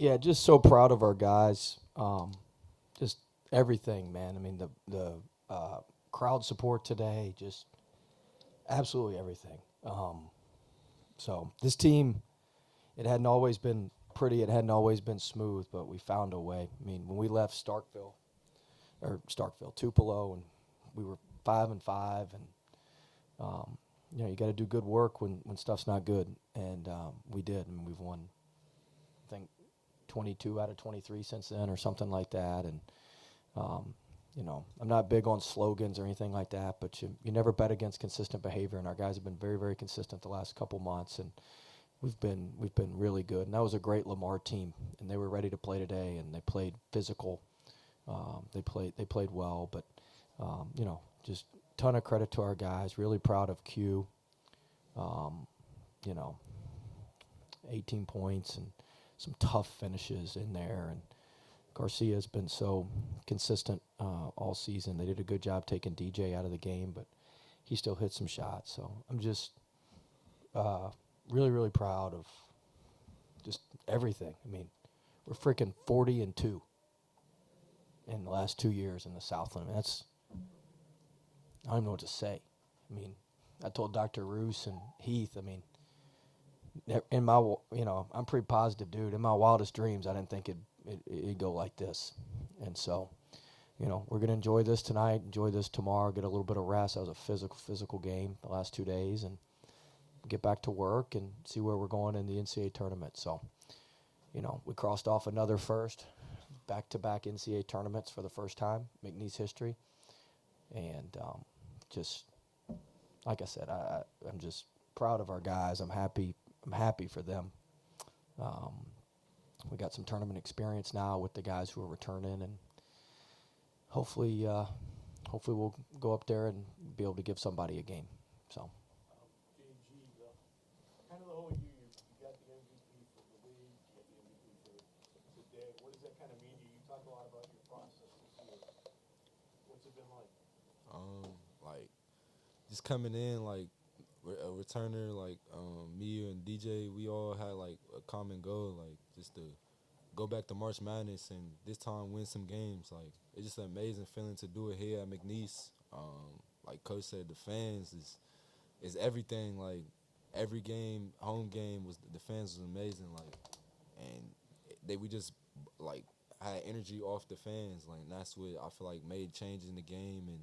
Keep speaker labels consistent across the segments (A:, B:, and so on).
A: Yeah, just so proud of our guys. Just everything, man. I mean, the crowd support today, just absolutely everything. So this team, it hadn't always been pretty. It hadn't always been smooth, but we found a way. I mean, when we left Starkville, Tupelo, and we were 5-5, and you got to do good work when stuff's not good, and we did. I mean, we've won, I think, 22 out of 23 since then, or something like that, and um, I'm not big on slogans or anything like that, but you never bet against consistent behavior, and our guys have been very, very consistent the last couple months, and we've been really good. And that was a great Lamar team, and they were ready to play today, and they played physical. They played well, but just ton of credit to our guys. Really proud of Q. Um, you know, 18 points and some tough finishes in there, and Garcia's been so consistent all season. They did a good job taking DJ out of the game, but he still hit some shots. So I'm just uh, really, really proud of just everything. I mean, we're freaking 40-2 in the last 2 years in the Southland. I mean, I don't even know what to say. I mean, I told Dr. Roos and Heath, I mean, in my, I'm a pretty positive dude. In my wildest dreams, I didn't think it'd go like this. And so, we're going to enjoy this tonight, enjoy this tomorrow, get a little bit of rest. That was a physical game the last 2 days, and get back to work and see where we're going in the NCAA tournament. So, we crossed off another first, back-to-back NCAA tournaments for the first time, McNeese history. And just, like I said, I'm just proud of our guys. I'm happy for them. We got some tournament experience now with the guys who are returning, and hopefully we'll go up there and be able to give somebody a game. So.
B: JG, kind of the whole year, you got the MVP for the league, you got the MVP for today. What does that kind of mean to you? You talk a lot about your process this year. What's it been like?
C: Like just coming in, like a returner, like me and DJ, we all had like a common goal, like just to go back to March Madness and this time win some games. Like it's just an amazing feeling to do it here at McNeese. Like Coach said, the fans is everything. Like every game, home game was the fans was amazing. Like and we just like had energy off the fans. Like and that's what I feel like made changes in the game and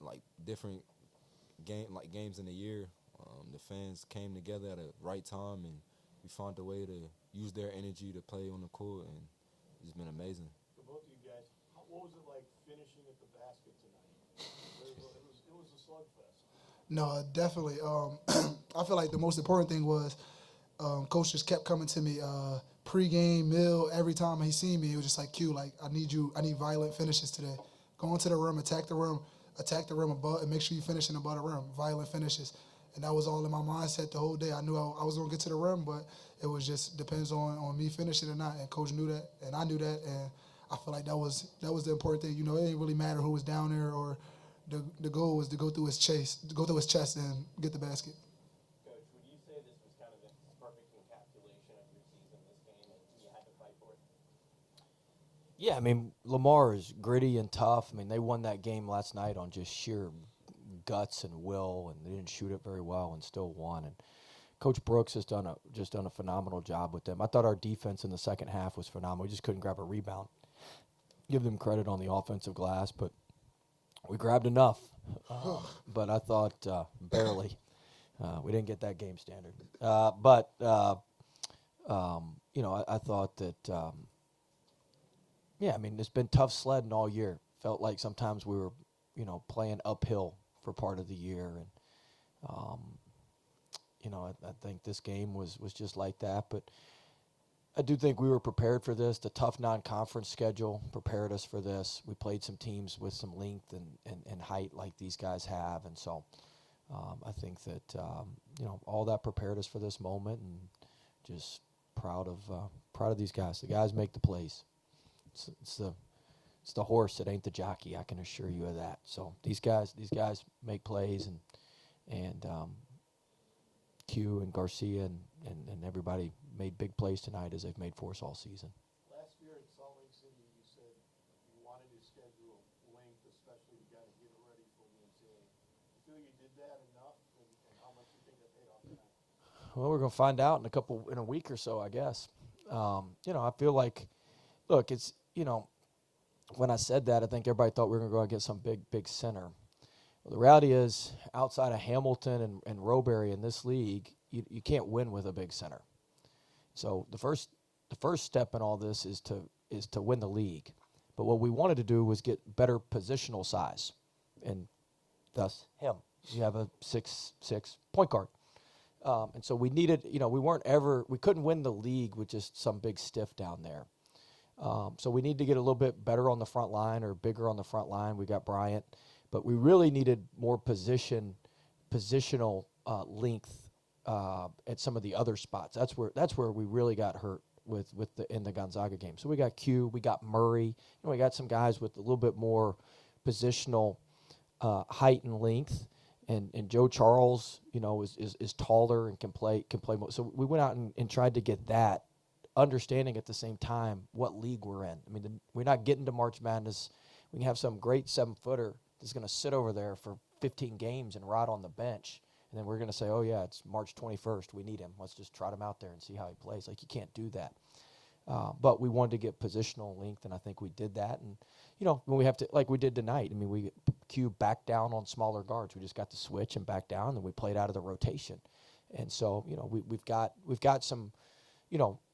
C: like different games in the year. The fans came together at the right time, and we found a way to use their energy to play on the court, and it's been amazing.
B: For both of you guys, what was it like finishing at the basket tonight? It was a slugfest.
D: No, definitely. I feel like the most important thing was coach just kept coming to me pre-game, meal, every time he seen me. It was just like, Q, like, I need violent finishes today. Go into the rim, attack the rim above, and make sure you finish in above the rim, violent finishes. And that was all in my mindset the whole day. I knew I was going to get to the rim, but it was just depends on me finishing or not. And coach knew that, and I knew that, and I feel like that was the important thing. It didn't really matter who was down there, or the goal was to go through his chest and get the basket.
E: Coach, would you say this was kind of a perfect encapsulation of your season, this game, and you had to fight for it?
A: Yeah, I mean, Lamar is gritty and tough. I mean, they won that game last night on just sheer guts and will, and they didn't shoot it very well and still won. And Coach Brooks has done a phenomenal job with them. I thought our defense in the second half was phenomenal. We just couldn't grab a rebound. Give them credit on the offensive glass, but we grabbed enough. But I thought barely. We didn't get that game standard. But I thought that. Yeah, I mean, it's been tough sledding all year. Felt like sometimes we were, playing uphill for part of the year. And, I think this game was just like that. But I do think we were prepared for this. The tough non-conference schedule prepared us for this. We played some teams with some length and height like these guys have. And so I think that, all that prepared us for this moment, and just proud of these guys. The guys make the plays. It's the horse. It ain't the jockey. I can assure you of that. So these guys make plays, and Q and Garcia and everybody made big plays tonight as they've made for us all season.
B: Last year in Salt Lake City, you said you wanted to schedule length, especially to kind of get ready for the NCAA. You feel you did that enough, and how much you think that paid off tonight?
A: Well, we're gonna find out in a week or so, I guess. I feel like, look, it's when I said that, I think everybody thought we were gonna go out and get some big center. Well, the reality is, outside of Hamilton and Roberry in this league, you can't win with a big center. So the first step in all this is to win the league. But what we wanted to do was get better positional size, and thus him. You have a 6'6" point guard. And so we needed, we couldn't win the league with just some big stiff down there. So we need to get a little bit better on the front line or bigger on the front line. We got Bryant, but we really needed more positional length at some of the other spots. That's where we really got hurt in the Gonzaga game. So we got Q, we got Murray, we got some guys with a little bit more positional height and length. And Joe Charles, is taller and can play more. So we went out and tried to get that, understanding at the same time what league we're in. I mean, we're not getting to March Madness. We can have some great 7-footer that's going to sit over there for 15 games and rot on the bench, and then we're going to say, oh yeah, it's March 21st. We need him. Let's just trot him out there and see how he plays. Like, you can't do that. But we wanted to get positional length, and I think we did that. And when we have to, like we did tonight, I mean, we Q back down on smaller guards. We just got to switch and back down, and we played out of the rotation. And so, we've got some,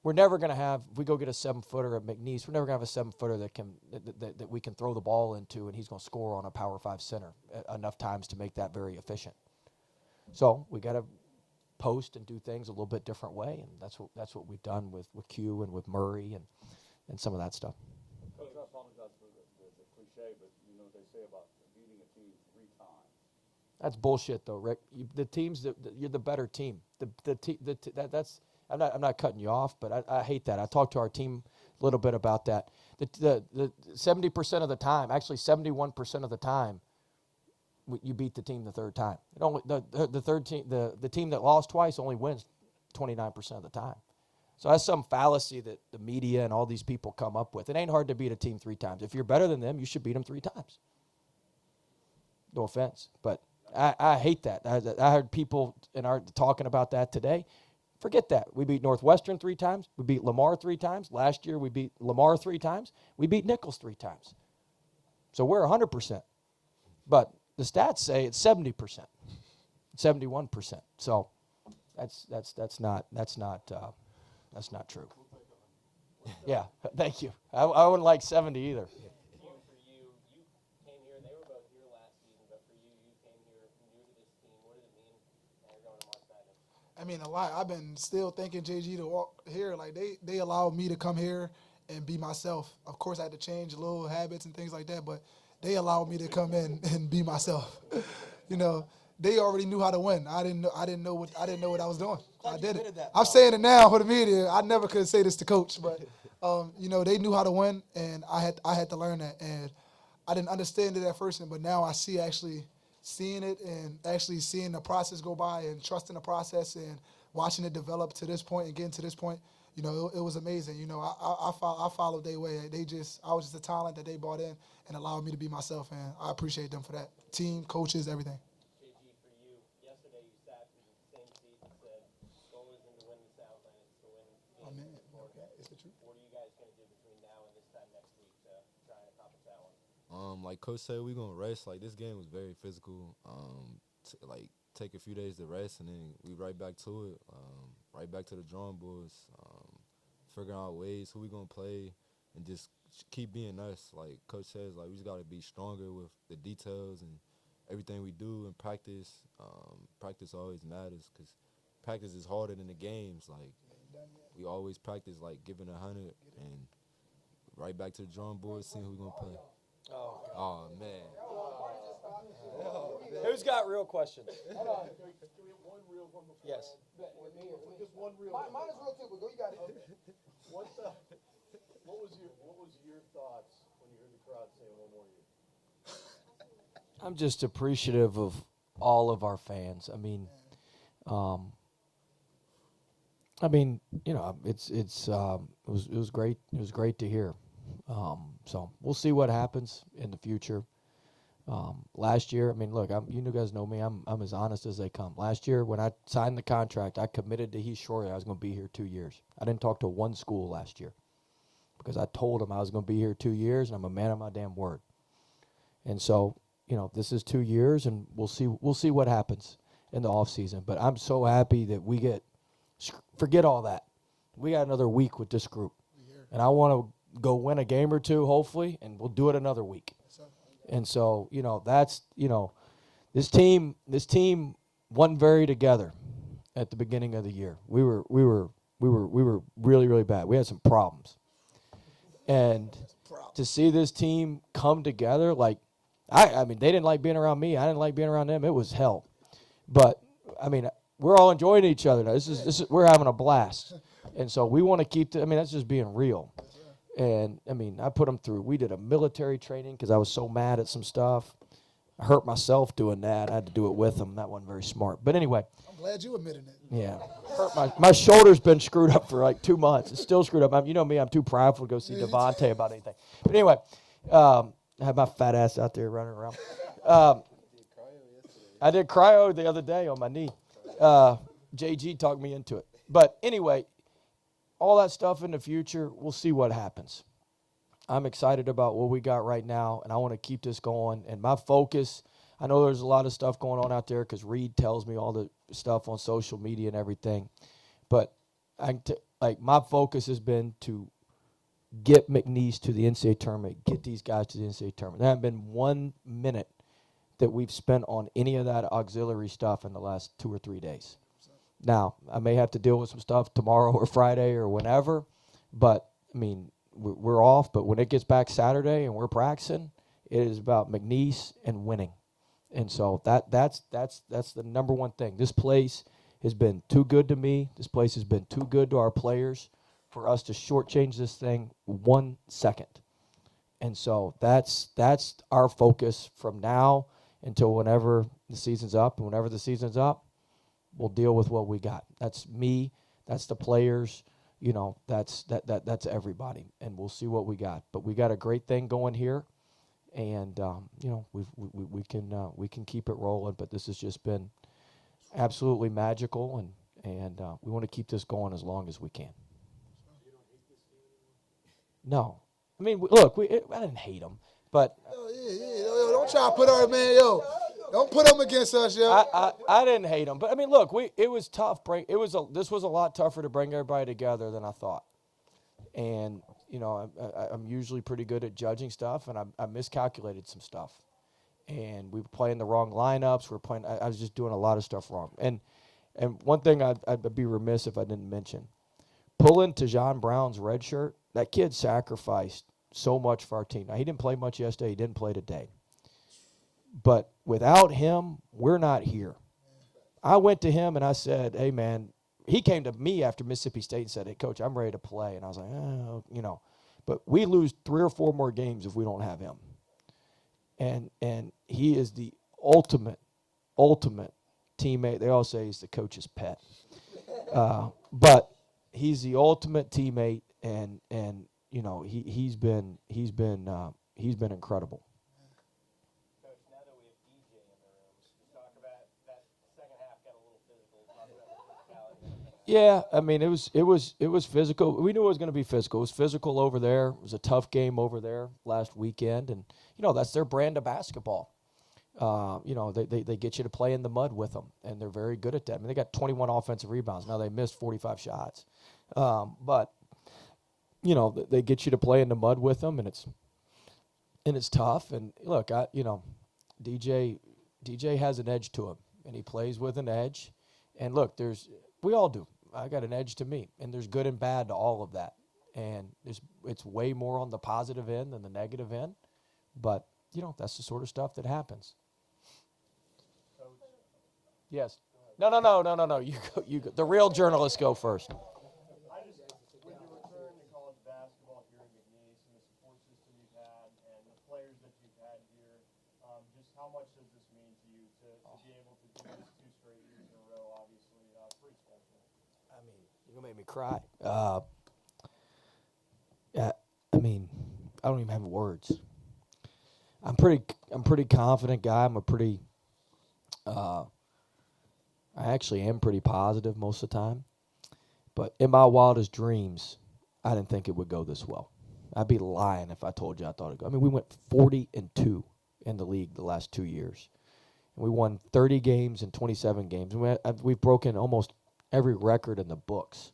A: we're never going to have, if we go get a 7-footer at McNeese, we're never going to have a 7-footer that we can throw the ball into, and he's going to score on a Power 5 center enough times to make that very efficient. So we got to post and do things a little bit different way, and that's what we've done with Q and with Murray and some of that stuff.
F: Coach, I apologize for the cliche, but you know what they say about beating a team 3 times.
A: That's bullshit, though, Rick. The teams you're the better team. I'm not cutting you off, but I hate that. I talked to our team a little bit about that. The 70% of the time, actually 71% of the time, you beat the team the third time. The team that lost twice only wins 29% of the time. So that's some fallacy that the media and all these people come up with. It ain't hard to beat a team 3 times. If you're better than them, you should beat them 3 times. No offense, but I hate that. I heard people talking about that today. Forget that. We beat Northwestern 3 times. We beat Lamar 3 times. Last year we beat Lamar 3 times. We beat Nichols 3 times. So we're 100%. But the stats say it's 70%, 71%. So that's not true. Yeah, thank you. I wouldn't like 70 either.
E: For you came here, they were both here last season, but for you came here new to this team. What does it mean now you're going to March Madness?
D: I mean, a lot. I've been still thinking JG to walk here. Like, they allowed me to come here and be myself. Of course, I had to change little habits and things like that, but they allowed me to come in and be myself. They already knew how to win. I didn't know what I was doing. I did it. I'm saying it now for the media. I never could say this to Coach, but they knew how to win, and I had to learn that. And I didn't understand it at first, but now I see actually seeing it and actually seeing the process go by and trusting the process and watching it develop to this point and getting to this point. It was amazing. I followed their way. I was just a talent that they brought in and allowed me to be myself, and I appreciate them for that. Team, coaches, everything.
E: JG, for you, yesterday you sat in the same seat and said, goal isn't to win the Southland, it's to win games in Florida.
D: Is it true?
E: What are you guys going to do between now and this time next week to try and accomplish that one?
C: Like Coach said, we're gonna rest. Like, this game was very physical. Take a few days to rest, and then we right back to it. Right back to the drawing boards. Figuring out ways who we gonna play, and just keep being us. Like Coach says, like, we just gotta be stronger with the details and everything we do in practice. Practice always matters, because practice is harder than the games. Like, we always practice like giving 100, and right back to the drawing board, seeing who we gonna play. Oh man.
A: Who's got real questions?
B: Can we have one real one before?
A: Yes.
B: Just one real.
D: Mine is real too, but go, you got it.
B: What was your thoughts when you heard the crowd say one more year?
A: I'm just appreciative of all of our fans. I mean, I mean, you know, it was great. It was great to hear. So we'll see what happens in the future. Last year, I mean, look, you guys know me. I'm as honest as they come. Last year, when I signed the contract, I committed to Heath Shorey I was going to be here 2 years. I didn't talk to one school last year because I told them I was going to be here 2 years, and I'm a man of my damn word. And so, you know, this is 2 years, and we'll see what happens in the off season. But I'm so happy that forget all that. We got another week with this group, and I want to go win a game or two, hopefully, and we'll do it another week. And so, you know, that's, you know, this team wasn't very together at the beginning of the year. We were really, really bad. We had some problems. And to see this team come together, like, I mean, they didn't like being around me. I didn't like being around them. It was hell. But, I mean, we're all enjoying each other now. This is we're having a blast. And so we want to keep that's just being real. And, I mean, I put them through. We did a military training because I was so mad at some stuff. I hurt myself doing that. I had to do it with them. That wasn't very smart. But anyway.
D: I'm glad you admitted it.
A: Yeah. My shoulder's been screwed up for like 2 months. It's still screwed up. You know me. I'm too prideful to go see Devontae about anything. But anyway, I had my fat ass out there running around. I did cryo the other day on my knee. JG talked me into it. But anyway, all that stuff in the future, we'll see what happens. I'm excited about what we got right now, and I want to keep this going. And my focus, I know there's a lot of stuff going on out there because Reed tells me all the stuff on social media and everything. But my focus has been to get McNeese to the NCAA tournament, get these guys to the NCAA tournament. There hasn't been 1 minute that we've spent on any of that auxiliary stuff in the last 2 or 3 days. Now, I may have to deal with some stuff tomorrow or Friday or whenever, but, I mean, we're off. But when it gets back Saturday and we're practicing, it is about McNeese and winning. And so that's the number one thing. This place has been too good to me. This place has been too good to our players for us to shortchange this thing 1 second. And so that's our focus from now until whenever the season's up. And whenever the season's up, we'll deal with what we got. That's me. That's the players. You know, that's everybody. And we'll see what we got. But we got a great thing going here. And, you know, we can keep it rolling. But this has just been absolutely magical. And we want to keep this going as long as we can. No. I mean, look, I didn't hate them. But
D: don't try to put our man, don't put them against us, yo.
A: I didn't hate them, but I mean, look, it was tough. This was a lot tougher to bring everybody together than I thought, and you know, I'm usually pretty good at judging stuff, and I miscalculated some stuff, and we were playing the wrong lineups. I was just doing a lot of stuff wrong, and one thing I'd be remiss if I didn't mention, pulling Tajon Brown's red shirt. That kid sacrificed so much for our team. Now, he didn't play much yesterday. He didn't play today. But without him, we're not here. I went to him and I said, hey, man, he came to me after Mississippi State and said, hey, Coach, I'm ready to play. And I was like, oh, you know. But we lose 3 or 4 more games if we don't have him. And he is the ultimate teammate. They all say he's the coach's pet. But he's the ultimate teammate, and you know, he's been incredible.
E: Coach, now that we have DJ in the room, let's talk about that second half got a little physical. Talk about the physicality.
A: Yeah, I mean, it was physical. We knew it was going to be physical. It was physical over there. It was a tough game over there last weekend, and you know, that's their brand of basketball. You know, they get you to play in the mud with them, and they're very good at that. I mean, they got 21 offensive rebounds. Now they missed 45 shots, but you know, they get you to play in the mud with them, and it's tough. And look, DJ has an edge to him, and he plays with an edge. And look, we all do. I got an edge to me, and there's good and bad to all of that. And it's way more on the positive end than the negative end. But you know, that's the sort of stuff that happens. Yes. No. You go. The real journalists go first.
B: With your return to college basketball here at McNeese and the support system you've had and the players that you've had here, just how much does this mean to you to be able to do this 2 straight years in a row? Obviously, pretty special.
A: I mean, You're gonna make me cry. Yeah, I mean, I don't even have words. I'm pretty confident guy. I'm a pretty, I actually am pretty positive most of the time. But in my wildest dreams, I didn't think it would go this well. I'd be lying if I told you I thought it'd go. I mean, we went 40-2 in the league the last 2 years. And we won 30 games and 27 games. And we've broken almost every record in the books.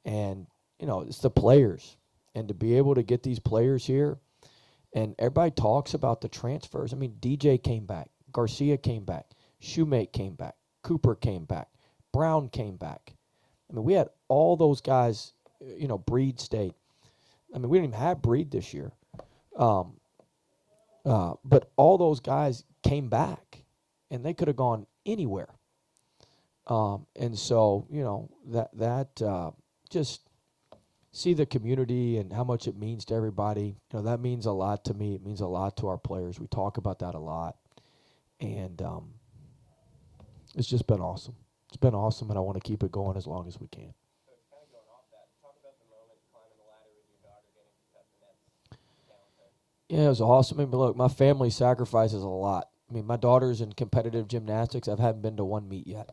A: And, you know, it's the players. And to be able to get these players here, and everybody talks about the transfers. I mean, DJ came back. Garcia came back. Shoemate came back. Cooper came back. Brown came back. I mean, we had all those guys, you know, Breed stayed. I mean, we didn't even have Breed this year. But all those guys came back, and they could have gone anywhere. And so, you know, that just see the community and how much it means to everybody. You know, that means a lot to me. It means a lot to our players. We talk about that a lot. And it's just been awesome. It's been awesome, and I want to keep it going as long as we can.
E: So it's kind of going off that. Talk about the moment climbing the ladder with your daughter getting to cut the nets down there.
A: Yeah, it was awesome. I mean, look, my family sacrifices a lot. I mean, my daughter's in competitive gymnastics. I haven't been to one meet yet.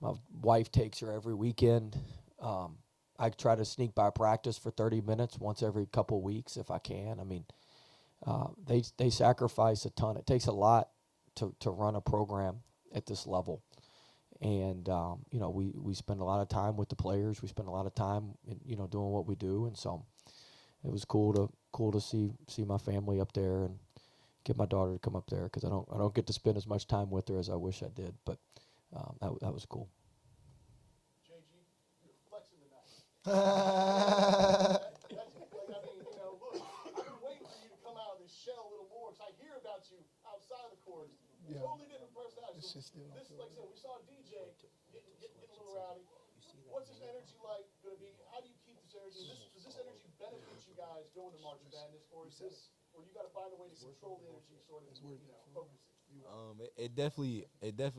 A: My wife takes her every weekend. I try to sneak by practice for 30 minutes once every couple weeks if I can. I mean, they sacrifice a ton. It takes a lot to run a program at this level. And, you know, we spend a lot of time with the players. We spend a lot of time, you know, doing what we do. And so it was cool to see my family up there and get my daughter to come up there because I don't get to spend as much time with her as I wish I did. But that was cool.
B: JG, you're flexing tonight. That's like, I mean, you know, look, I've been waiting for you to come out of this shell a little more because I hear about you outside of the court.
D: Yeah.
B: Totally different personality.
D: This
B: So
D: shit's still-
B: this, like I said, we saw DJ getting a little rowdy. What's his energy like going to be? How do you keep this energy? Does this energy benefit you guys going to March Madness, or is this, or you got to find a way to control the energy, sort of, you know, focus it?
C: It definitely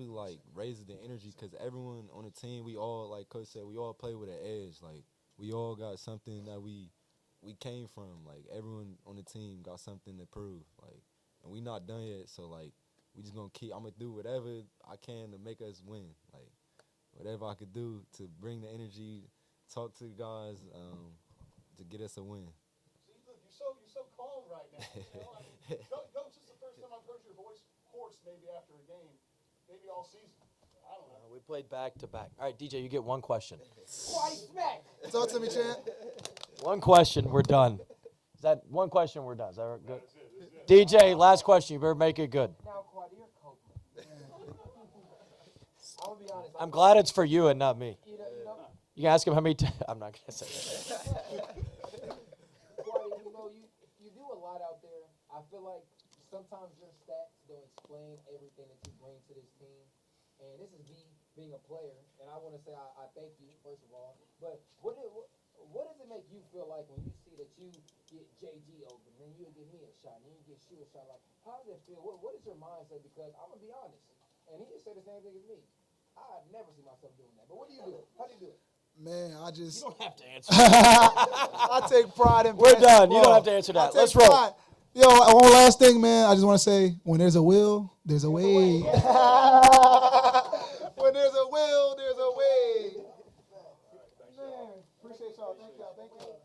C: like raises the energy because everyone on the team, we all, like Coach said, we all play with an edge. Like we all got something that we came from. Like everyone on the team got something to prove. Like, and we not done yet. So like we just gonna keep. I'm gonna do whatever I can to make us win. Like whatever I could do to bring the energy, talk to the guys, to get us a win.
B: See, look, you're so calm right now. You know? I mean, Coach, this is the first time I've heard your voice hoarse maybe after a game, maybe all season. I don't know.
A: We played back to back. All right, DJ, you get one question.
D: Talk to me, champ.
A: One question, we're done. Is that one question? We're done. Is that good? DJ, last question. You better make it good.
E: Now, Quadir Copeland. I'm gonna be honest.
A: I'm glad it's for you and not me.
E: You know,
A: You can ask him how many times. I'm not going to say that.
E: Quadir, you know, you do a lot out there. I feel like sometimes your stats don't explain everything that you bring to this team. And this is me being a player, and I want to say I thank you, first of all. But what does it make you feel like when you see that you get JG open, then you give me a shot, and then you get Shu a shot? Like, how does it feel? What is your mindset? Because I'm going to be honest, and he just said the same thing as me. I never see myself doing that. But what do you do? How do you do it?
D: Man, I just.
A: You don't have to answer.
D: I take pride in.
A: We're
D: basketball.
A: done. You don't have to answer
D: I
A: that.
D: take
A: Let's roll.
D: pride. Yo, one last thing, man. I just want to say, when there's a will, there's a way. When there's a will, there's a way. Man, appreciate y'all. Thank y'all. Thank you.